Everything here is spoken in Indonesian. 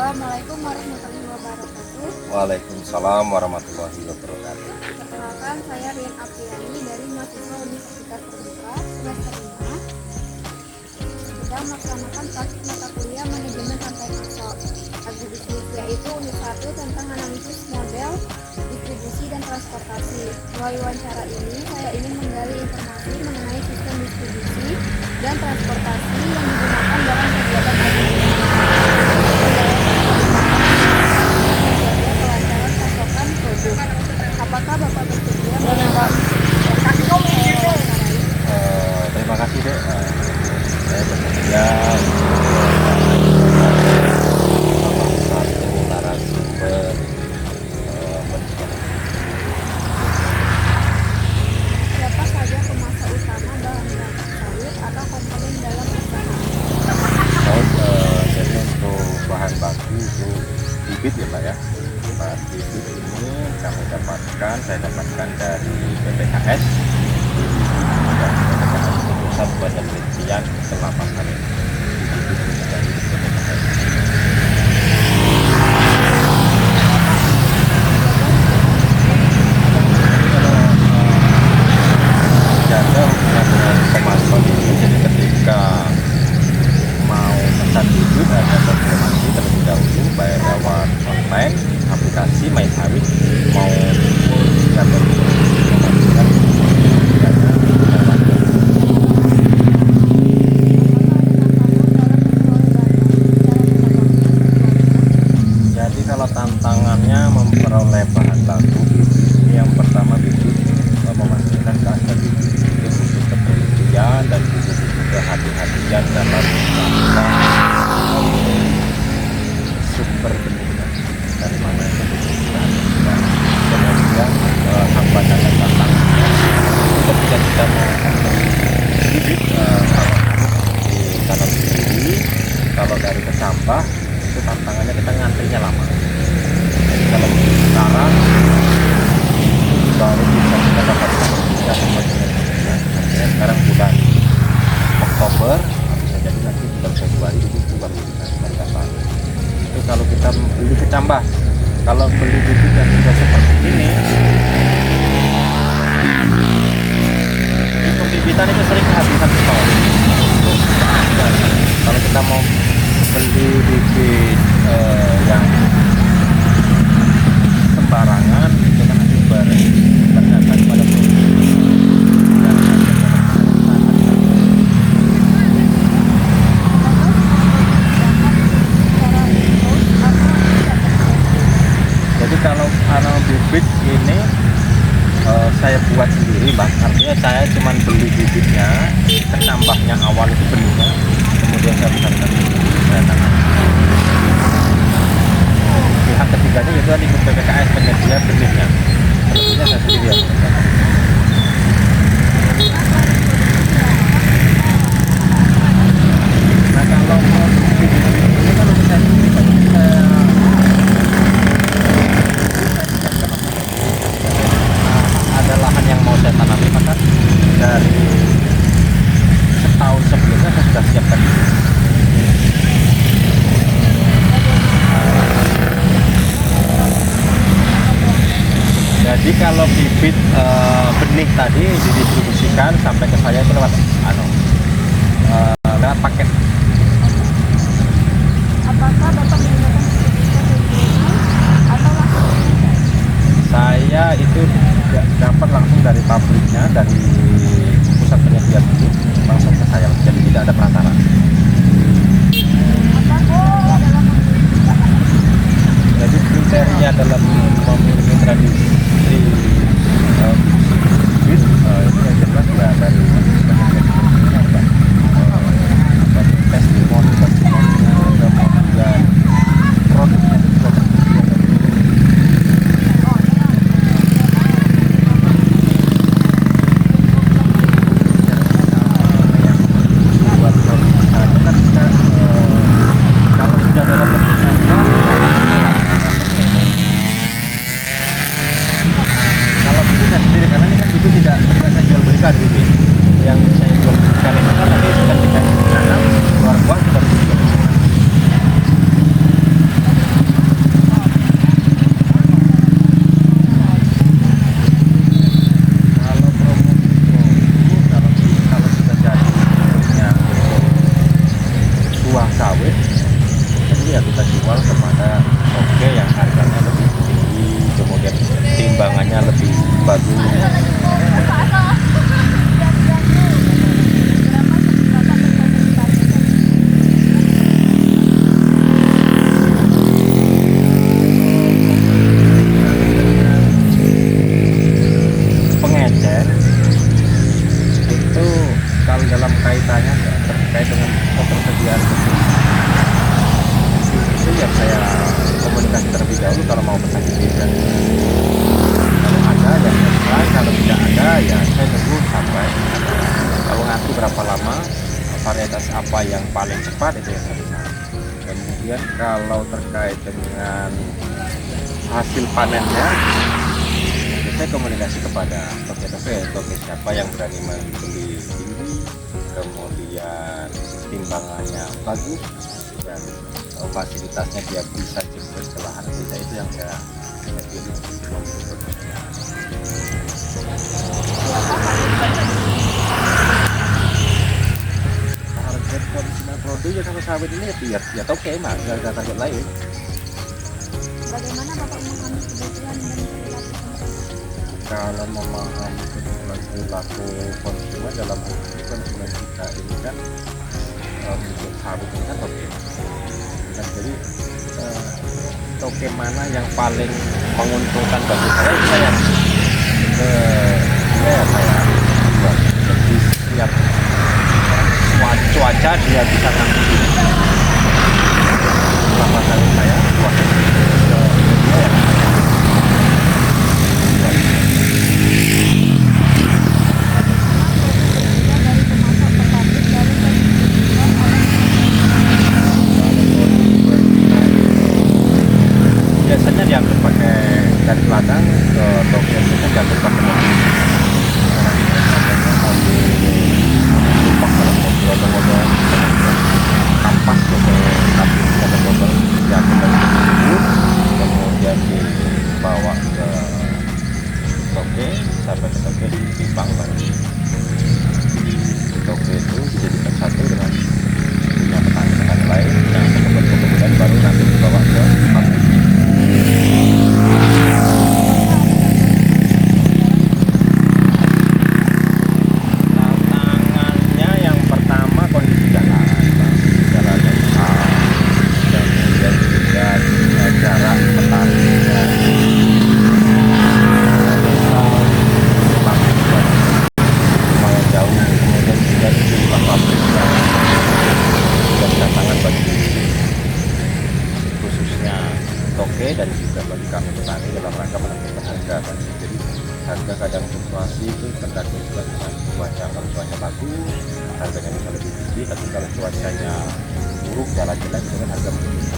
Assalamualaikum warahmatullahi wabarakatuh. Waalaikumsalam warahmatullahi wabarakatuh. Perkenalkan, saya Rian Apriani dari mahasiswa Universitas Terbuka semester 5. Sedang melaksanakan praktik mata kuliah manajemen rantai pasok. Agribisnis yaitu unit 1 tentang analisis model distribusi dan transportasi. Melalui wawancara ini, saya ingin menggali informasi mengenai sistem distribusi dan transportasi yang digunakan dalam kegiatan agribisnis. Kelancaran pasokan produk. Apakah Bapak bersedia Terima kasih Dek. Saya bersedia untuk satu narasumber menjelaskan. siapa saja pemasok utama bahan bakar sawit atau komponen dalam usaha? Jadi untuk bahan baku itu bibit ya Pak ya. Nah, bibit ini saya dapatkan dari BPKS. Dan BPKS itu Pusat Badan Penelitian Kelapa Sawit. Bibit itu dari BPKS. Jaga hubungan dengan pemasok itu, jadi ketika mau pesan bibit ada konfirmasi terlebih dahulu baik lewat online aplikasi My Sawit mau atau memastikan jadi kalau tantangannya memperoleh bahan baku ini yang pertama bibit memastikan keaslian bibit itu butuh ketelitian dan butuh kehati-hatian dalam melakukan sumber benihnya dari mana yang dibutuhkan dan kemudian hambatan dan tantangannya itu ketika kita mau bibit kalau ditanam sendiri kalau dari Kesampah itu tantangannya kita ngantrinya lama. Jadi kalau sekarang baru bisa kita dapatkan bisa semuanya. Artinya sekarang bulan Oktober, bisa jadi nanti bulan Februari itu baru bisa kita dapat. Itu kalau kita beli Kecambah. Kalau beli bibit yang sudah seperti ini, itu bibitan itu sering kehabisan stok. Kalau kita mau beli bibit yang sembarangan itu kan nanti berdasarkan pada jadi kalau bibit ini saya buat sendiri Bang, artinya saya cuma beli bibitnya, Kecambahnya awal itu benihnya, kemudian saya besarkan saya tanam. Pihak ketiganya yaitu tadi BPKS penyedia benihnya, selebihnya saya sendiri yang mengerjakan. Nah kalau mau bibit ini kan untuk saya sendiri Pak, ada lahan yang mau saya tanami maka dari setahun sebelumnya saya sudah siapkan itu. Jadi kalau bibit benih tadi didistribusikan sampai ke saya itu lewat lewat paket. Apakah Bapak menggunakan sertifikat regional atau langsung? Saya itu dapat langsung dari pabriknya, dari pusat penyedia bibit langsung ke saya, jadi tidak ada perantara. Jadi kriteria dalam memiliki tradisi bibit itu yang jelas dari testimoni kemudian produknya juga buat produk kita jual kepada toke yang harganya lebih tinggi, kemudian timbangannya lebih bagus. Pengecer itu kalau dalam kaitannya terkait dengan ketersediaan itu ya saya komunikasi terlebih dahulu kalau mau pesan delivery. Kalau ada ya sesuai, kalau tidak ada ya saya tunggu sampai ada. Kalau ngaku berapa lama, varietas apa yang paling cepat itu yang saya bisa. Kemudian kalau terkait dengan hasil panennya, saya komunikasi kepada toke siapa yang berani membeli tinggi, kemudian timbangannya bagus, dan fasilitasnya dia bisa jemput ke lahan kita, itu yang saya pilih untuk membeli produknya. Target konsumen produk ya kalau sawit ini ya toke mah, nggak ada target lain. Bagaimana Bapak memahami kebutuhan dan perilaku konsumen? Kalau memahami perilaku konsumen dalam hal ini konsumen kita ini kan untuk sawit ini kan toke. Dan jadi toke mana yang paling menguntungkan bagi saya, saya buat. Jadi setiap cuaca dia bisa ngambil kelapa sawit saya buat ke media ya. Biasanya diangkut pakai dari belakang ke toke itu kan diangkut pakai mobil. Mobil dalam mobil odong-odong kampas ke kabin odong-odong diangkut dari situ, kemudian dibawa ke toke, sampai ke toke ditimbang baru toke itu dijadikan satu dengan punya petani-petani lain yang kemudian baru nanti dibawa ke pabrik. Tantangannya yang pertama kondisi jalan, jalannya besar, dan kemudian juga jarak petaninya lumayan jauh, kemudian juga jumlah pabriknya dan tantangan bagi khususnya toke dan juga bagi kami petani dalam rangka menentukan harga kan. Jadi harga kadang fluktuasi itu tergantung juga dengan cuaca. Kalau cuaca bagus harganya bisa lebih tinggi, tapi kalau cuacanya buruk jalan jelek itu kan harga menurun.